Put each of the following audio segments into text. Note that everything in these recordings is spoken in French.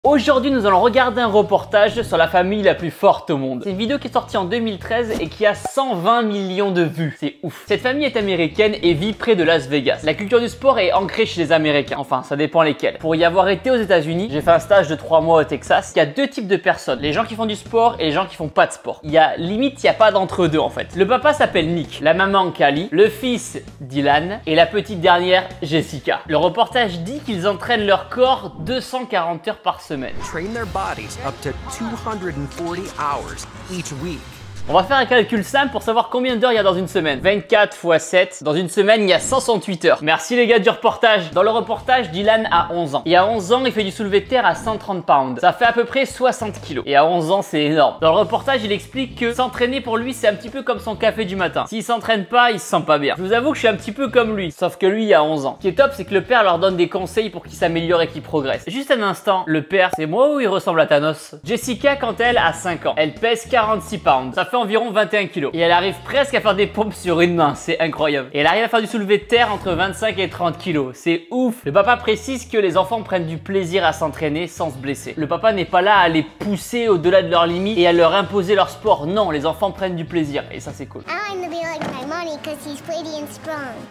Aujourd'hui, nous allons regarder un reportage sur la famille la plus forte au monde. C'est une vidéo qui est sortie en 2013 et qui a 120 millions de vues. C'est ouf. Cette famille est américaine et vit près de Las Vegas. La culture du sport est ancrée chez les Américains. Enfin, ça dépend lesquels. Pour y avoir été aux États-Unis, j'ai fait un stage de 3 mois au Texas. Il y a deux types de personnes. Les gens qui font du sport et les gens qui font pas de sport. Il y a limite, il n'y a pas d'entre-deux en fait. Le papa s'appelle Nick, la maman Callie, le fils Dylan et la petite dernière Jessica. Le reportage dit qu'ils entraînent leur corps 240 heures par semaine. Train their bodies up to 240 hours each week. On va faire un calcul simple pour savoir combien d'heures il y a dans une semaine. 24 x 7. Dans une semaine, il y a 168 heures. Merci les gars du reportage. Dans le reportage, Dylan a 11 ans. Et à 11 ans, il fait du soulevé de terre à 130 pounds. Ça fait à peu près 60 kilos. Et à 11 ans, c'est énorme. Dans le reportage, il explique que s'entraîner pour lui, c'est un petit peu comme son café du matin. S'il s'entraîne pas, il se sent pas bien. Je vous avoue que je suis un petit peu comme lui. Sauf que lui, il a 11 ans. Ce qui est top, c'est que le père leur donne des conseils pour qu'ils s'améliorent et qu'ils progressent. Juste un instant, le père, c'est moi ou il ressemble à Thanos? Jessica, quand elle a 5 ans, elle pèse 46 pounds. Ça fait environ 21 kilos. Et elle arrive presque à faire des pompes sur une main, c'est incroyable. Et elle arrive à faire du soulevé de terre entre 25 et 30 kilos, c'est ouf. Le papa précise que les enfants prennent du plaisir à s'entraîner sans se blesser. Le papa n'est pas là à les pousser au-delà de leurs limites et à leur imposer leur sport. Non, les enfants prennent du plaisir et ça c'est cool.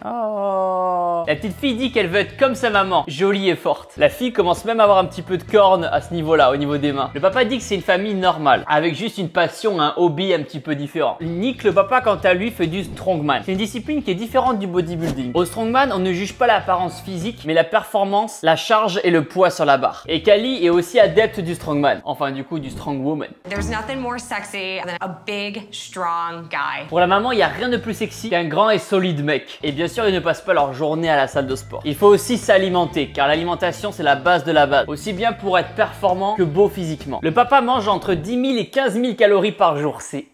Oh. La petite fille dit qu'elle veut être comme sa maman, jolie et forte. La fille commence même à avoir un petit peu de cornes à ce niveau-là, au niveau des mains. Le papa dit que c'est une famille normale, avec juste une passion, un hobby un petit peu différent. Nick, le papa, quant à lui, fait du strongman. C'est une discipline qui est différente du bodybuilding. Au strongman, on ne juge pas l'apparence physique, mais la performance, la charge et le poids sur la barre. Et Callie est aussi adepte du strongman. Enfin, du coup, du strongwoman. There's nothing more sexy than a big, strong guy. Pour la maman, il n'y a rien de plus sexy qu'un grand et solide mec. Et bien sûr, ils ne passent pas leur journée à la salle de sport. Il faut aussi s'alimenter, car l'alimentation, c'est la base de la base. Aussi bien pour être performant que beau physiquement. Le papa mange entre 10 000 et 15 000 calories par jour. C'est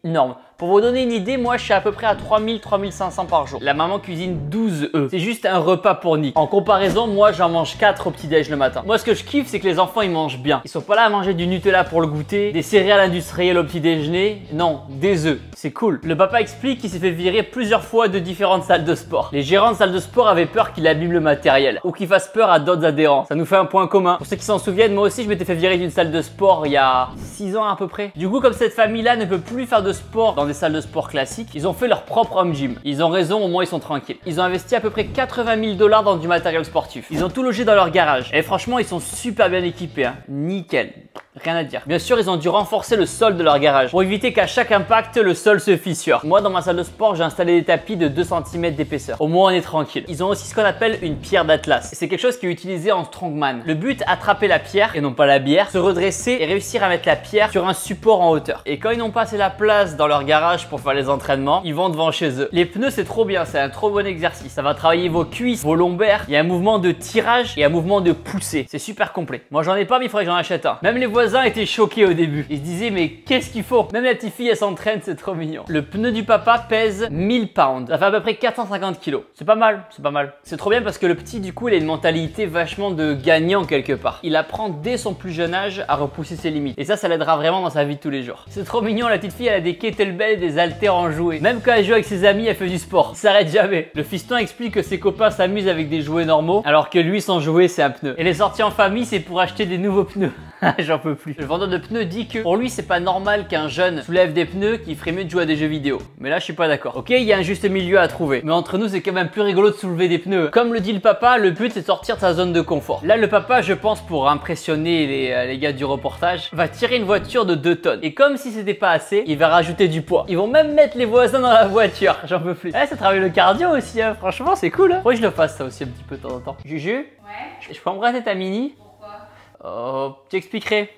énorme. Pour vous donner une idée, moi je suis à peu près à 3000-3500 par jour. La maman cuisine 12 œufs. C'est juste un repas pour Nick. En comparaison, moi j'en mange 4 au petit-déj le matin. Moi ce que je kiffe, c'est que les enfants ils mangent bien. Ils sont pas là à manger du Nutella pour le goûter, des céréales industrielles au petit déjeuner. Non, des œufs. C'est cool. Le papa explique qu'il s'est fait virer plusieurs fois de différentes salles de sport. Les gérants de salles de sport avaient peur qu'il abîme le matériel ou qu'il fasse peur à d'autres adhérents. Ça nous fait un point commun. Pour ceux qui s'en souviennent, moi aussi je m'étais fait virer d'une salle de sport il y a 6 ans à peu près. Du coup, comme cette famille-là ne peut plus faire de sport dans des salles de sport classiques, ils ont fait leur propre home gym. Ils ont raison, au moins ils sont tranquilles. Ils ont investi à peu près 80 000 $ dans du matériel sportif. Ils ont tout logé dans leur garage. Et franchement, ils sont super bien équipés, hein. Nickel. Rien à dire. Bien sûr, ils ont dû renforcer le sol de leur garage pour éviter qu'à chaque impact, le sol se fissure. Moi, dans ma salle de sport, j'ai installé des tapis de 2 cm d'épaisseur. Au moins, on est tranquille. Ils ont aussi ce qu'on appelle une pierre d'Atlas. C'est quelque chose qui est utilisé en strongman. Le but, attraper la pierre et non pas la bière, se redresser et réussir à mettre la pierre sur un support en hauteur. Et quand ils n'ont pas assez la place dans leur garage pour faire les entraînements, ils vont devant chez eux. Les pneus, c'est trop bien. C'est un trop bon exercice. Ça va travailler vos cuisses, vos lombaires. Il y a un mouvement de tirage et un mouvement de poussée. C'est super complet. Moi, j'en ai pas, mais il faudrait que j'en achète un. Même les voisins étaient choqués au début. Ils se disaient, mais qu'est-ce qu'il faut? Même la petite fille, elle s'entraîne, c'est trop mignon. Le pneu du papa pèse 1000 pounds. Ça fait à peu près 450 kilos. C'est pas mal, c'est pas mal. C'est trop bien parce que le petit, du coup, il a une mentalité vachement de gagnant quelque part. Il apprend dès son plus jeune âge à repousser ses limites. Et ça l'aidera vraiment dans sa vie de tous les jours. C'est trop mignon, la petite fille, elle a des kettlebells et des haltères en jouets. Même quand elle joue avec ses amis, elle fait du sport. Il s'arrête jamais. Le fiston explique que ses copains s'amusent avec des jouets normaux, alors que lui, son jouet, c'est un pneu. Et les sorties en famille, c'est pour acheter des nouveaux pneus. J'en peux plus. Le vendeur de pneus dit que pour lui, c'est pas normal qu'un jeune soulève des pneus, qu'il ferait mieux de jouer à des jeux vidéo. Mais là, je suis pas d'accord. Ok, il y a un juste milieu à trouver. Mais entre nous, c'est quand même plus rigolo de soulever des pneus. Comme le dit le papa, le but, c'est de sortir de sa zone de confort. Là, le papa, je pense, pour impressionner les gars du reportage, va tirer une voiture de 2 tonnes. Et comme si c'était pas assez, il va rajouter du poids. Ils vont même mettre les voisins dans la voiture. J'en peux plus. Ça travaille le cardio aussi, hein. Franchement, c'est cool, hein. Faut que je le fasse ça aussi un petit peu de temps en temps. Juju? Ouais. Je peux embrasser ta mini? Pourquoi? Tu expliquerais.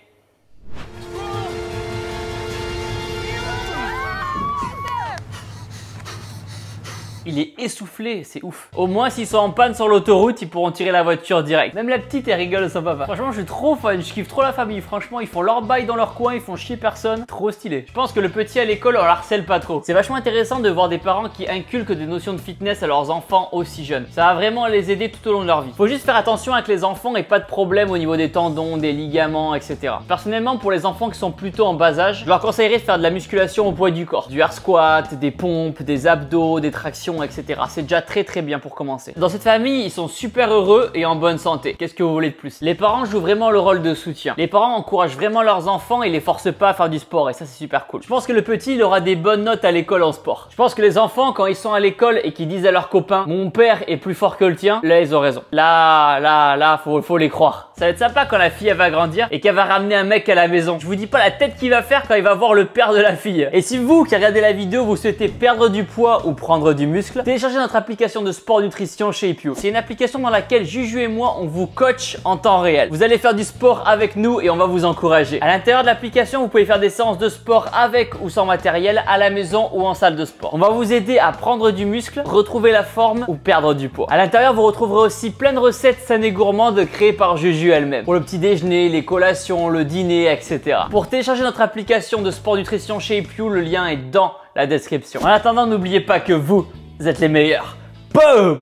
Il est essoufflé, c'est ouf. Au moins, s'ils sont en panne sur l'autoroute, ils pourront tirer la voiture direct. Même la petite, elle rigole de son papa. Franchement, je suis trop fan, je kiffe trop la famille. Franchement, ils font leur bail dans leur coin, ils font chier personne. Trop stylé. Je pense que le petit à l'école, on l'harcèle pas trop. C'est vachement intéressant de voir des parents qui inculquent des notions de fitness à leurs enfants aussi jeunes. Ça va vraiment les aider tout au long de leur vie. Faut juste faire attention à que les enfants aient pas de problème au niveau des tendons, des ligaments, etc. Personnellement, pour les enfants qui sont plutôt en bas âge, je leur conseillerais de faire de la musculation au poids du corps. Du air squat, des pompes, des abdos, des tractions musculation, etc. C'est déjà très bien pour commencer. Dans cette famille, ils sont super heureux et en bonne santé. Qu'est-ce que vous voulez de plus? Les parents jouent vraiment le rôle de soutien. Les parents encouragent vraiment leurs enfants et les forcent pas à faire du sport et ça c'est super cool. Je pense que le petit il aura des bonnes notes à l'école en sport. Je pense que les enfants quand ils sont à l'école et qu'ils disent à leurs copains mon père est plus fort que le tien, là ils ont raison. Là, faut les croire. Ça va être sympa quand la fille elle va grandir et qu'elle va ramener un mec à la maison. Je vous dis pas la tête qu'il va faire quand il va voir le père de la fille. Et si vous qui regardez la vidéo, vous souhaitez perdre du poids ou prendre du muscle, téléchargez notre application de sport nutrition chez Shape-You. C'est une application dans laquelle Juju et moi on vous coach en temps réel. Vous allez faire du sport avec nous et on va vous encourager. À l'intérieur de l'application, vous pouvez faire des séances de sport avec ou sans matériel, à la maison ou en salle de sport. On va vous aider à prendre du muscle, retrouver la forme ou perdre du poids. À l'intérieur, vous retrouverez aussi plein de recettes saines et gourmandes créées par Juju elle-même. Pour le petit déjeuner, les collations, le dîner, etc. Pour télécharger notre application de sport nutrition chez Shape-You, le lien est dans la description. En attendant, n'oubliez pas que vous êtes les meilleurs. Boom!